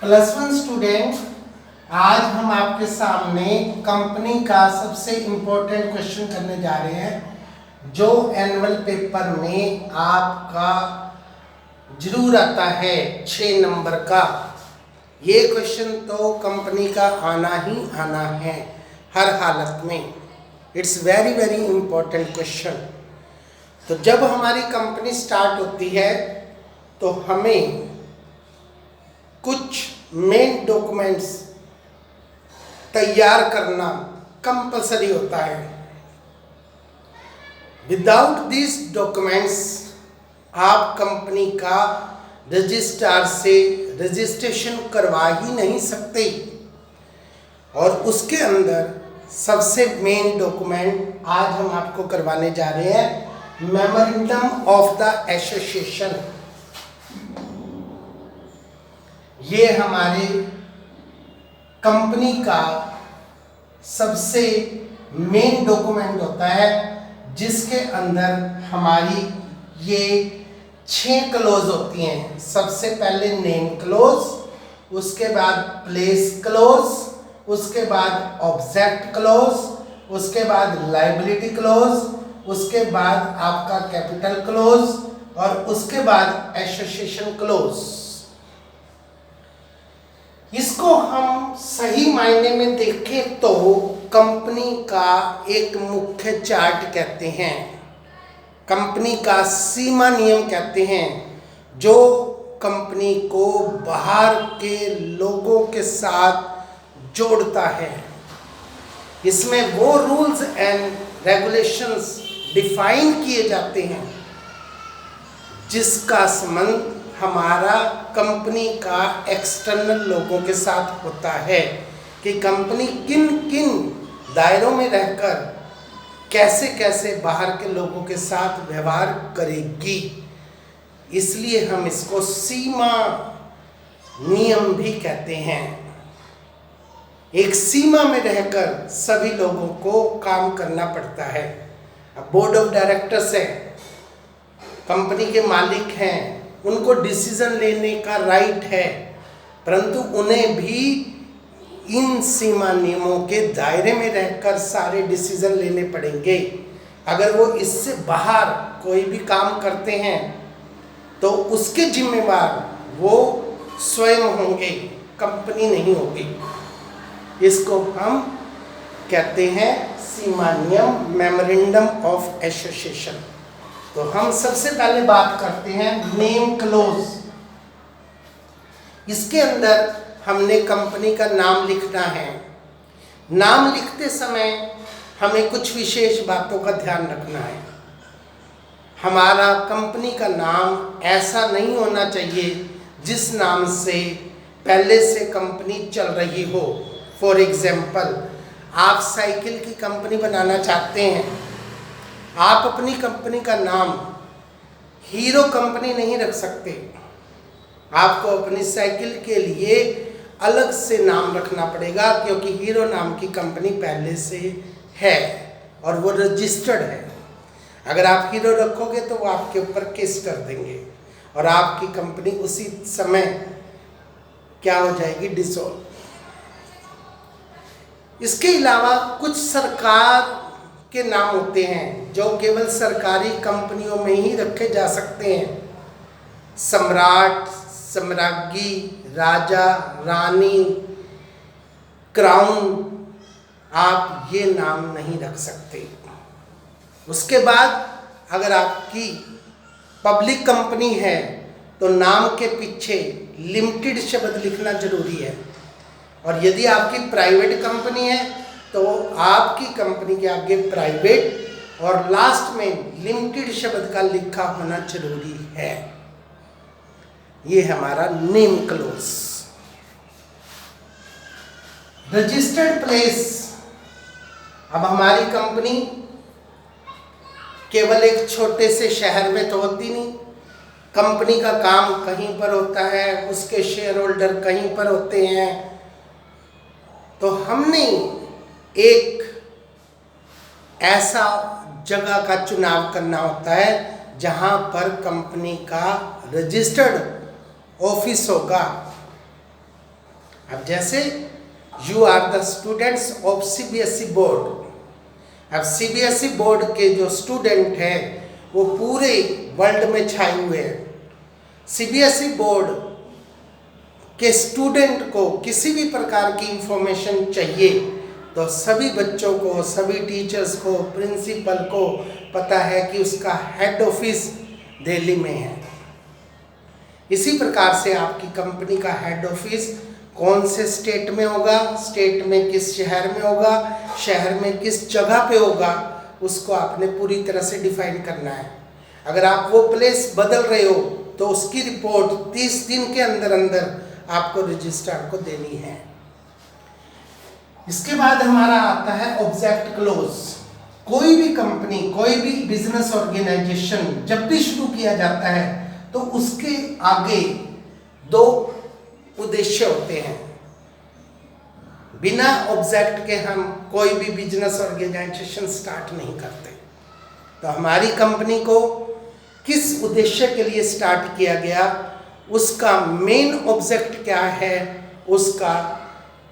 +1 student, आज हम आपके सामने कंपनी का सबसे इम्पोर्टेंट क्वेश्चन करने जा रहे हैं जो एनुअल पेपर में आपका जरूर आता है 6 नंबर का। ये क्वेश्चन तो कंपनी का आना ही आना है हर हालत में। It's very very important question. तो जब हमारी कंपनी स्टार्ट होती है तो हमें कुछ मेन डॉक्यूमेंट्स तैयार करना कंपलसरी होता है। विदाउट दिस डॉक्यूमेंट्स आप कंपनी का रजिस्ट्रार से रजिस्ट्रेशन करवा ही नहीं सकते। और उसके अंदर सबसे मेन डॉक्यूमेंट आज हम आपको करवाने जा रहे हैं मेमोरेंडम ऑफ द एसोसिएशन। ये हमारे कंपनी का सबसे मेन डॉक्यूमेंट होता है जिसके अंदर हमारी ये 6 क्लोज होती हैं। सबसे पहले नेम क्लोज, उसके बाद प्लेस क्लोज, उसके बाद ऑब्जेक्ट क्लोज, उसके बाद लायबिलिटी क्लोज, उसके बाद आपका कैपिटल क्लोज और उसके बाद एसोसिएशन क्लोज। इसको हम सही मायने में देखें तो कंपनी का एक मुख्य चार्ट कहते हैं, कंपनी का सीमा नियम कहते हैं, जो कंपनी को बाहर के लोगों के साथ जोड़ता है। इसमें वो रूल्स एंड रेगुलेशंस डिफाइन किए जाते हैं जिसका संबंध हमारा कंपनी का एक्सटर्नल लोगों के साथ होता है कि कंपनी किन किन दायरों में रहकर कैसे कैसे बाहर के लोगों के साथ व्यवहार करेगी। इसलिए हम इसको सीमा नियम भी कहते हैं। एक सीमा में रहकर सभी लोगों को काम करना पड़ता है। अब बोर्ड ऑफ डायरेक्टर्स है, कंपनी के मालिक हैं, उनको डिसीजन लेने का राइट है, परंतु उन्हें भी इन सीमा नियमों के दायरे में रहकर सारे डिसीजन लेने पड़ेंगे। अगर वो इससे बाहर कोई भी काम करते हैं तो उसके जिम्मेवार वो स्वयं होंगे, कंपनी नहीं होगी। इसको हम कहते हैं सीमा नियम, मेमोरेंडम ऑफ एसोसिएशन। तो हम सबसे पहले बात करते हैं नेम क्लोज। इसके अंदर हमने कंपनी का नाम लिखना है। नाम लिखते समय हमें कुछ विशेष बातों का ध्यान रखना है। हमारा कंपनी का नाम ऐसा नहीं होना चाहिए जिस नाम से पहले से कंपनी चल रही हो। फॉर एग्जाम्पल, आप साइकिल की कंपनी बनाना चाहते हैं, आप अपनी कंपनी का नाम हीरो कंपनी नहीं रख सकते। आपको अपनी साइकिल के लिए अलग से नाम रखना पड़ेगा, क्योंकि हीरो नाम की कंपनी पहले से है और वो रजिस्टर्ड है। अगर आप हीरो रखोगे तो वो आपके ऊपर केस कर देंगे और आपकी कंपनी उसी समय क्या हो जाएगी, डिसॉल्व। इसके अलावा कुछ सरकार के नाम होते हैं जो केवल सरकारी कंपनियों में ही रखे जा सकते हैं। सम्राट, सम्राज्ञी, राजा, रानी, क्राउन, आप ये नाम नहीं रख सकते। उसके बाद अगर आपकी पब्लिक कंपनी है तो नाम के पीछे लिमिटेड शब्द लिखना जरूरी है। और यदि आपकी प्राइवेट कंपनी है तो आपकी कंपनी के आगे प्राइवेट और लास्ट में लिमिटेड शब्द का लिखा होना जरूरी है। ये हमारा नेम क्लोज। Registered place. अब हमारी कंपनी केवल एक छोटे से शहर में तो होती नहीं, कंपनी का काम कहीं पर होता है, उसके शेयर होल्डर कहीं पर होते हैं। तो हमने एक ऐसा जगह का चुनाव करना होता है जहां पर कंपनी का रजिस्टर्ड ऑफिस होगा। अब जैसे you are the students of CBSE board. अब सीबीएसई बोर्ड के जो स्टूडेंट हैं वो पूरे वर्ल्ड में छाए हुए हैं। सीबीएसई बोर्ड के स्टूडेंट को किसी भी प्रकार की इंफॉर्मेशन चाहिए तो सभी बच्चों को, सभी टीचर्स को, प्रिंसिपल को पता है कि उसका हेड ऑफिस दिल्ली में है। इसी प्रकार से आपकी कंपनी का हेड ऑफिस कौन से स्टेट में होगा, स्टेट में किस शहर में होगा, शहर में किस जगह पे होगा, उसको आपने पूरी तरह से डिफाइन करना है। अगर आप वो प्लेस बदल रहे हो तो उसकी रिपोर्ट 30 दिन के अंदर अंदर आपको रजिस्ट्रार को देनी है। इसके बाद हमारा आता है ऑब्जेक्ट क्लोज। कोई भी कंपनी, कोई भी बिजनेस ऑर्गेनाइजेशन जब भी शुरू किया जाता है तो उसके आगे 2 उद्देश्य होते हैं। बिना ऑब्जेक्ट के हम कोई भी बिजनेस ऑर्गेनाइजेशन स्टार्ट नहीं करते। तो हमारी कंपनी को किस उद्देश्य के लिए स्टार्ट किया गया, उसका मेन ऑब्जेक्ट क्या है, उसका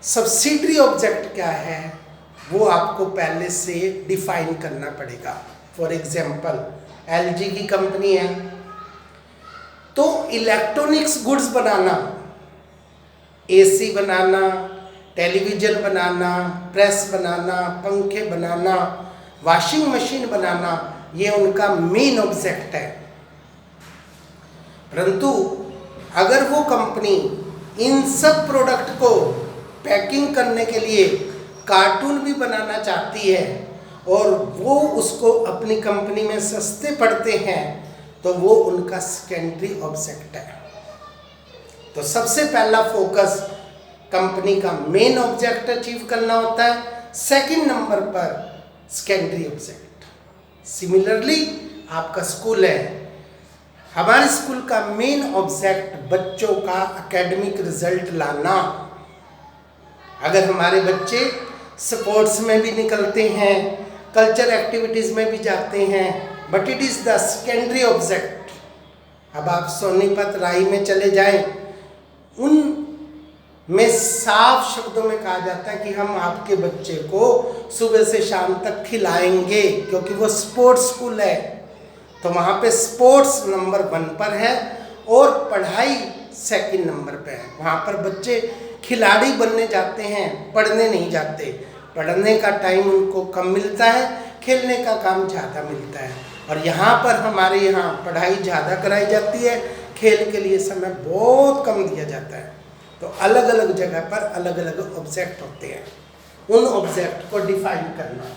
सब्सिडरी ऑब्जेक्ट क्या है, वो आपको पहले से डिफाइन करना पड़ेगा। फॉर एग्जाम्पल एलजी की कंपनी है तो इलेक्ट्रॉनिक्स गुड्स बनाना, एसी बनाना, टेलीविज़न बनाना, प्रेस बनाना, पंखे बनाना, वॉशिंग मशीन बनाना, ये उनका मेन ऑब्जेक्ट है। परंतु अगर वो कंपनी इन सब प्रोडक्ट को पैकिंग करने के लिए कार्टून भी बनाना चाहती है और वो उसको अपनी कंपनी में सस्ते पड़ते हैं तो वो उनका सेकेंडरी ऑब्जेक्ट है। तो सबसे पहला फोकस कंपनी का मेन ऑब्जेक्ट अचीव करना होता है, सेकंड नंबर पर सेकेंडरी ऑब्जेक्ट। सिमिलरली आपका स्कूल है, हमारे स्कूल का मेन ऑब्जेक्ट बच्चों का एकेडमिक रिजल्ट लाना। अगर हमारे बच्चे स्पोर्ट्स में भी निकलते हैं, कल्चर एक्टिविटीज़ में भी जाते हैं, but it is the secondary object. अब आप सोनीपत, राई में चले जाएं, उन में साफ शब्दों में कहा जाता है कि हम आपके बच्चे को सुबह से शाम तक खिलाएंगे, क्योंकि वो स्पोर्ट्स स्कूल है। तो वहाँ पे स्पोर्ट्स नंबर 1 पर है और पढ़ाई सेकंड नंबर पे है। वहाँ पर बच्चे खिलाड़ी बनने जाते हैं, पढ़ने नहीं जाते। पढ़ने का टाइम उनको कम मिलता है, खेलने का काम ज़्यादा मिलता है। और यहाँ पर हमारे यहाँ पढ़ाई ज़्यादा कराई जाती है, खेल के लिए समय बहुत कम दिया जाता है। तो अलग अलग जगह पर अलग अलग ऑब्जेक्ट होते हैं, उन ऑब्जेक्ट को डिफाइन करना।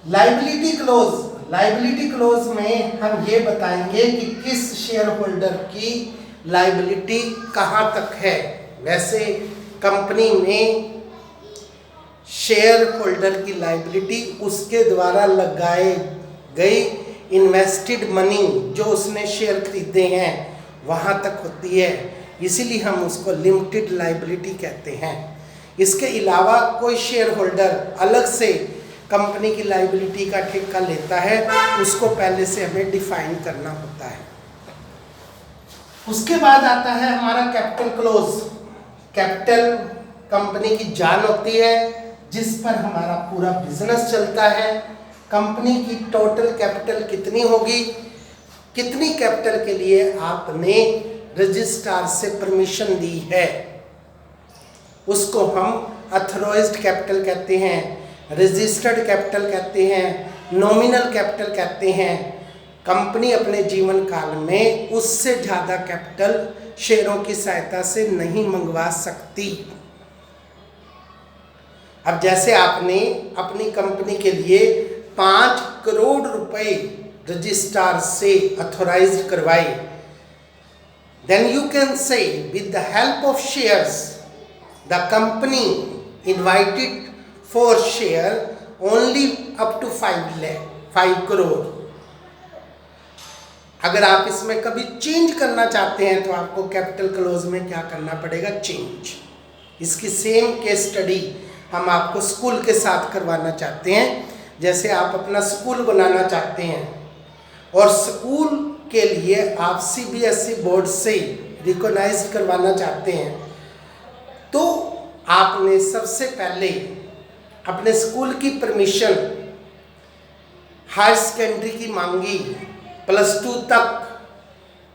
लायबिलिटी क्लोज, लायबिलिटी क्लोज में हम ये बताएंगे कि किस शेयर होल्डर की लायबिलिटी कहाँ तक है। वैसे कंपनी में शेयर होल्डर की लायबिलिटी उसके द्वारा लगाए गई इन्वेस्टेड मनी, जो उसने शेयर खरीदे हैं, वहाँ तक होती है। इसीलिए हम उसको लिमिटेड लायबिलिटी कहते हैं। इसके अलावा कोई शेयर होल्डर अलग से कंपनी की लायबिलिटी का ठेका लेता है, उसको पहले से हमें डिफाइन करना होता है। उसके बाद आता है हमारा कैपिटल क्लोज। कैपिटल कंपनी की जान होती है जिस पर हमारा पूरा बिजनेस चलता है। कंपनी की टोटल कैपिटल कितनी होगी, कितनी कैपिटल के लिए आपने रजिस्ट्रार से परमिशन दी है, उसको हम ऑथराइज्ड कैपिटल कहते हैं, रजिस्टर्ड कैपिटल कहते हैं, नॉमिनल कैपिटल कहते हैं। कंपनी अपने जीवन काल में उससे ज़्यादा कैपिटल शेयरों की सहायता से नहीं मंगवा सकती। अब जैसे आपने अपनी कंपनी के लिए 5 करोड़ रुपए रजिस्ट्रार से ऑथराइज्ड करवाए, then you can say with the help of shares the company invited for share only up to 5 crore। अगर आप इसमें कभी चेंज करना चाहते हैं तो आपको कैपिटल क्लोज में क्या करना पड़ेगा, चेंज। इसकी सेम केस स्टडी हम आपको स्कूल के साथ करवाना चाहते हैं। जैसे आप अपना स्कूल बनाना चाहते हैं और स्कूल के लिए आप सीबीएसई बोर्ड से रिकॉग्नाइज करवाना चाहते हैं, तो आपने सबसे पहले अपने स्कूल की परमिशन हायर सेकेंडरी की मांगी, +2 तक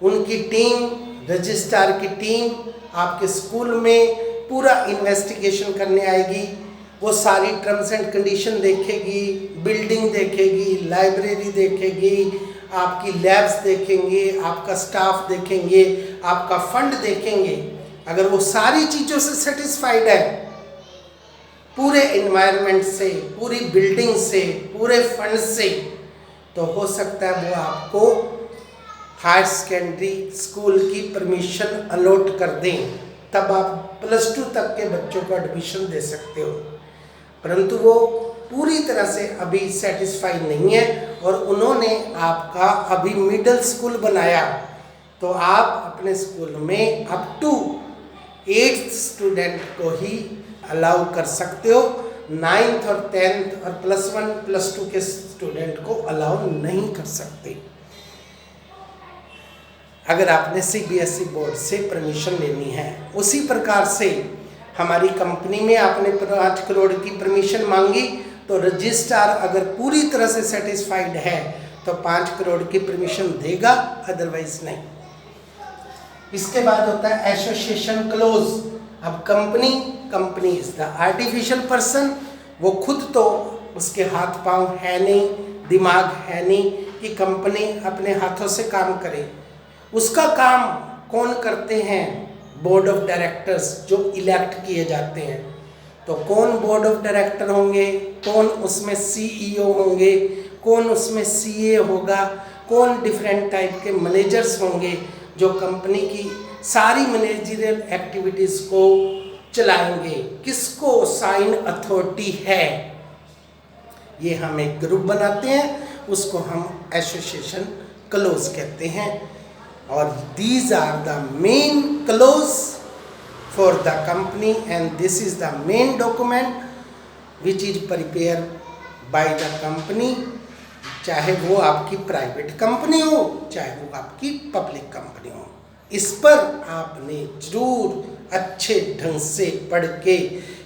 उनकी टीम, रजिस्ट्रार की टीम आपके स्कूल में पूरा इन्वेस्टिगेशन करने आएगी। वो सारी टर्म्स एंड कंडीशन देखेगी, बिल्डिंग देखेगी, लाइब्रेरी देखेगी, आपकी लैब्स देखेंगे, आपका स्टाफ देखेंगे, आपका फंड देखेंगे। अगर वो सारी चीज़ों से सेटिस्फाइड है, पूरे एनवायरनमेंट से, पूरी बिल्डिंग से, पूरे फंड से, तो हो सकता है वो आपको हायर सेकेंडरी स्कूल की परमिशन अलॉट कर दें। तब आप +2 तक के बच्चों को एडमिशन दे सकते हो। परंतु वो पूरी तरह से अभी सेटिस्फाई नहीं है और उन्होंने आपका अभी मिडिल स्कूल बनाया, तो आप अपने स्कूल में अप टू 8th स्टूडेंट को ही अलाउ कर सकते हो। 9th और 10th और +1 +2 के स्टूडेंट को अलाउ नहीं कर सकते। अगर आपने CBSE बोर्ड से परमिशन लेनी है, उसी प्रकार से हमारी कंपनी में आपने 5 करोड़ की परमिशन मांगी, तो रजिस्ट्रार अगर पूरी तरह से सेटिस्फाइड है तो 5 करोड़ की परमिशन देगा, अदरवाइज नहीं। इसके बाद होता है एसोसिएशन क्लोज। अब company is the artificial person. वो खुद तो उसके हाथ पांव है नहीं, दिमाग है नहीं कि कंपनी अपने हाथों से काम करे। उसका काम कौन करते हैं? बोर्ड ऑफ डायरेक्टर्स, जो इलेक्ट किए जाते हैं। तो कौन बोर्ड ऑफ डायरेक्टर होंगे, कौन उसमें CEO होंगे, कौन उसमें CA होगा, कौन डिफरेंट टाइप के मैनेजर्स होंगे जो कंपनी की सारी मैनेजरियल एक्टिविटीज़ को चलाएंगे, किसको साइन अथॉरिटी है, ये हम एक ग्रुप बनाते हैं, उसको हम एसोसिएशन क्लोज कहते हैं। और these are the main clause for the company and this is the main document which is prepare by the company, चाहे वो आपकी प्राइवेट कंपनी हो, चाहे वो आपकी पब्लिक कंपनी हो। इस पर आपने जरूर अच्छे ढंग से पढ़ के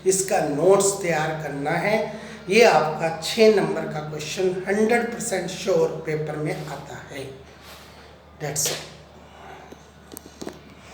इसका नोट्स तैयार करना है। ये आपका 6 नंबर का क्वेश्चन 100% श्योर पेपर में आता है। That's it.